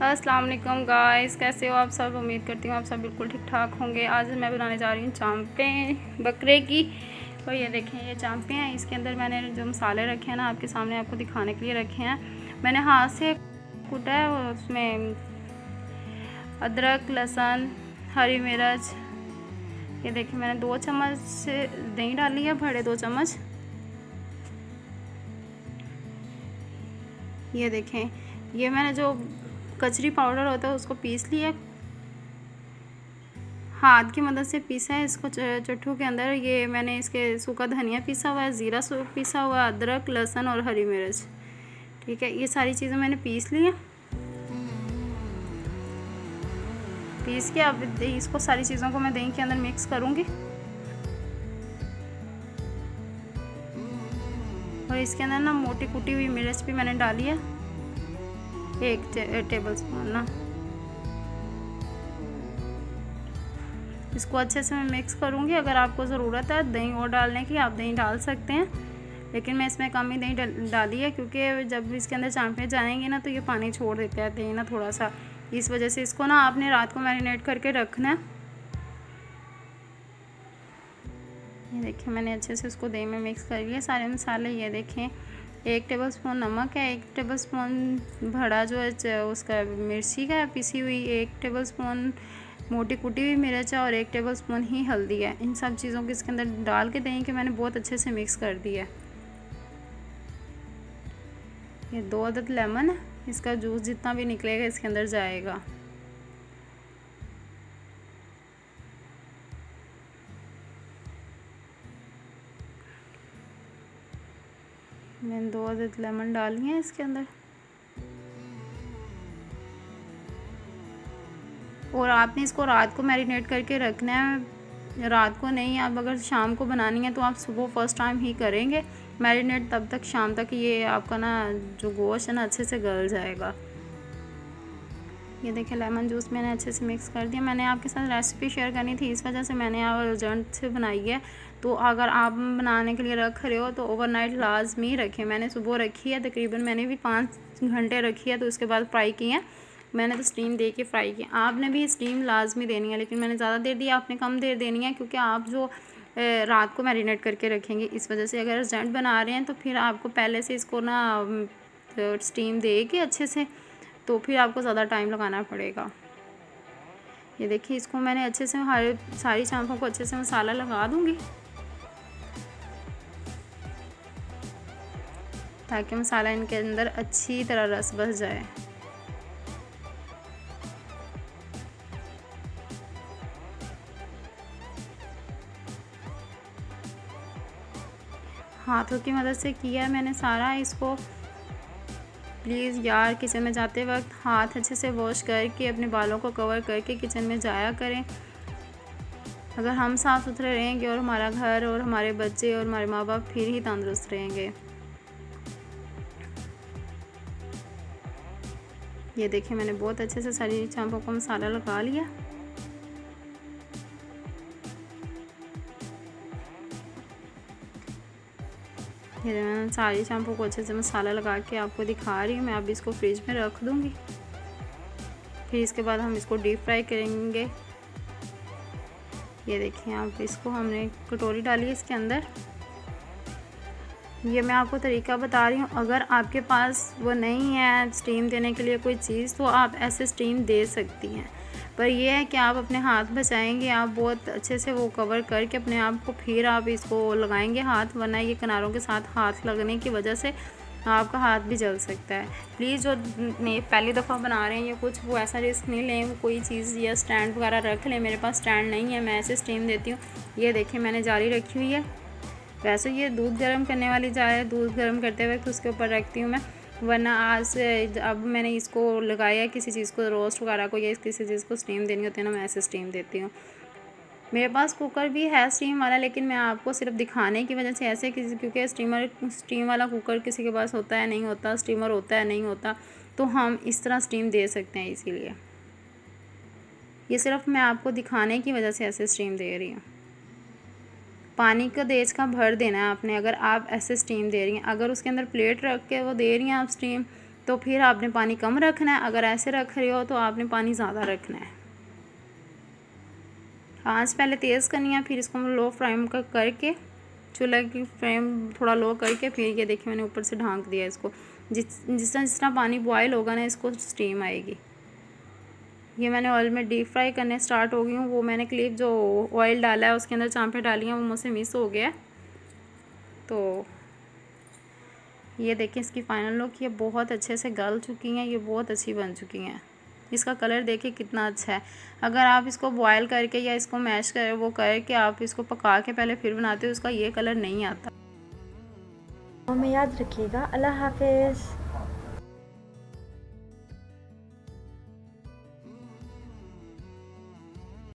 अस्सलाम वालेकुम गाइस, कैसे हो आप सब। उम्मीद करती हूँ आप सब बिल्कुल ठीक ठाक होंगे। आज मैं बनाने जा रही हूँ चांपें बकरे की। तो ये देखें, ये चांपें हैं। इसके अंदर मैंने जो मसाले रखे हैं ना, आपके सामने आपको दिखाने के लिए रखे हैं। मैंने हाथ से कूटा है, उसमें अदरक, लहसुन, हरी मिर्च। ये देखें, मैंने 2 चम्मच से दही डाली है, बड़े 2 चम्मच। ये देखें, ये मैंने जो कचरी पाउडर होता है उसको पीस लिया, हाथ की मदद से पीसा है इसको चट्टू के अंदर। ये मैंने इसके सूखा धनिया पीसा हुआ है, ज़ीरा पीसा हुआ है, अदरक, लहसुन और हरी मिर्च। ठीक है, ये सारी चीज़ें मैंने पीस ली हैं। पीस के अब इसको सारी चीज़ों को मैं दही के अंदर मिक्स करूँगी। और इसके अंदर ना मोटी कुटी हुई मिर्च भी मैंने डाली है, 1 टेबल स्पून ना। इसको अच्छे से मैं मिक्स करूँगी। अगर आपको ज़रूरत है दही और डालने की, आप दही डाल सकते हैं, लेकिन मैं इसमें कम ही दही डाली है, क्योंकि जब इसके अंदर चांपें जाएंगी ना तो ये पानी छोड़ देता है दही ना थोड़ा सा। इस वजह से इसको ना आपने रात को मैरिनेट करके रखना है। ये देखिए, मैंने अच्छे से उसको दही में मिक्स कर लिया सारे मसाले। ये देखें, 1 टेबल स्पून नमक है, 1 टेबल स्पून भड़ा जो है उसका मिर्ची का है पिसी हुई, 1 टेबल स्पून मोटी कुटी हुई मिर्च है और 1 टेबल स्पून ही हल्दी है। इन सब चीज़ों को इसके अंदर डाल के दही के मैंने बहुत अच्छे से मिक्स कर दिया है। ये 2 अदद लेमन है, इसका जूस जितना भी निकलेगा इसके अंदर जाएगा। मैंने 2 अदद लेमन डाली हैं इसके अंदर। और आपने इसको रात को मैरिनेट करके रखना है, रात को नहीं। आप अगर शाम को बनानी है तो आप सुबह फर्स्ट टाइम ही करेंगे मैरिनेट, तब तक शाम तक ये आपका ना जो गोश्त है ना अच्छे से गल जाएगा। ये देखिए, लेमन जूस मैंने अच्छे से मिक्स कर दिया। मैंने आपके साथ रेसिपी शेयर करनी थी, इस वजह से मैंने अर्जेंट से बनाई है। तो अगर आप बनाने के लिए रख रहे हो तो ओवरनाइट लाजमी रखें। मैंने सुबह रखी है, तकरीबन मैंने भी 5 घंटे रखी है, तो उसके बाद फ्राई की है। मैंने तो स्टीम दे के फ्राई की। आपने भी स्टीम लाजमी देनी है, लेकिन मैंने ज़्यादा देर दी, आपने कम देर देनी है, क्योंकि आप जो रात को मैरिनेट करके रखेंगे। इस वजह से अगर अर्जेंट बना रहे हैं तो फिर आपको पहले से इसको ना स्टीम दे के अच्छे से, तो फिर आपको ज़्यादा टाइम लगाना पड़ेगा। ये देखिए, इसको मैंने अच्छे से सारी चांपों को अच्छे से मसाला लगा दूँगी, ताकि मसाला इनके अंदर अच्छी तरह रस बस जाए। हाथों की मदद से किया मैंने सारा। इसको प्लीज़ यार, किचन में जाते वक्त हाथ अच्छे से वॉश करके अपने बालों को कवर करके किचन में जाया करें। अगर हम साफ़ सुथरे रहेंगे और हमारा घर और हमारे बच्चे और हमारे माँ बाप फिर ही तंदुरुस्त रहेंगे। ये देखिए, मैंने बहुत अच्छे से सारी चांपों को मसाला लगा लिया। ये मैं सारी चांपों को अच्छे से मसाला लगा के आपको दिखा रही हूँ। मैं अब इसको फ्रिज में रख दूँगी, फिर इसके बाद हम इसको डीप फ्राई करेंगे। ये देखिए, आप इसको हमने कटोरी डाली है इसके अंदर। ये मैं आपको तरीका बता रही हूँ। अगर आपके पास वो नहीं है स्टीम देने के लिए कोई चीज़, तो आप ऐसे स्टीम दे सकती हैं, पर यह है कि आप अपने हाथ बचाएंगे। आप बहुत अच्छे से वो कवर करके अपने आप को फिर आप इसको लगाएंगे हाथ, वरना ये किनारों के साथ हाथ लगने की वजह से आपका हाथ भी जल सकता है। प्लीज़ जो पहली दफ़ा बना रहे हैं या कुछ, वो ऐसा रिस्क नहीं लें। वो कोई चीज़ या स्टैंड वगैरह रख लें। मेरे पास स्टैंड नहीं है, मैं ऐसे स्टीम देती हूँ। ये देखिए, मैंने जाली रखी हुई है। वैसे ये दूध गर्म करने वाली जार है, दूध गर्म करते वक्त उसके ऊपर रखती हूँ मैं, वरना आज से अब मैंने इसको लगाया किसी चीज़ को, रोस्ट वगैरह को या किसी चीज़ को स्टीम देनी होती है ना, मैं ऐसे स्टीम देती हूँ। मेरे पास कुकर भी है स्टीम वाला, लेकिन मैं आपको सिर्फ दिखाने की वजह से ऐसे क्योंकि स्टीम वाला कुकर किसी के पास होता है नहीं होता, स्टीमर होता है नहीं होता, तो हम इस तरह स्टीम दे सकते हैं। इसीलिए ये सिर्फ मैं आपको दिखाने की वजह से ऐसे स्टीम दे रही हूँ। पानी का देज का भर देना है आपने, अगर आप ऐसे स्टीम दे रही हैं। अगर उसके अंदर प्लेट रख के वो दे रही हैं आप स्टीम, तो फिर आपने पानी कम रखना है। अगर ऐसे रख रहे हो तो आपने पानी ज़्यादा रखना है। आंच पहले तेज़ करनी है, फिर इसको लो फ्लेम का करके, चूल्हे की फ्लेम थोड़ा लो करके, फिर ये देखिए मैंने ऊपर से ढाँक दिया इसको। जिस तरह पानी बॉयल होगा ना, इसको स्टीम आएगी। ये मैंने ऑयल में डीप फ्राई करने स्टार्ट हो गई हूँ। वो मैंने क्लिप जो ऑयल डाला है उसके अंदर चांपे डाली हैं, वो मुझसे मिस हो गया। तो ये देखिए इसकी फाइनल लुक, ये बहुत अच्छे से गल चुकी हैं, ये बहुत अच्छी बन चुकी हैं। इसका कलर देखिए कितना अच्छा है। अगर आप इसको बॉयल करके या इसको मैश कर वो करके आप इसको पका के पहले फिर बनाते हो, उसका ये कलर नहीं आता। हमें याद रखिएगा। अल्लाह हाफिज़।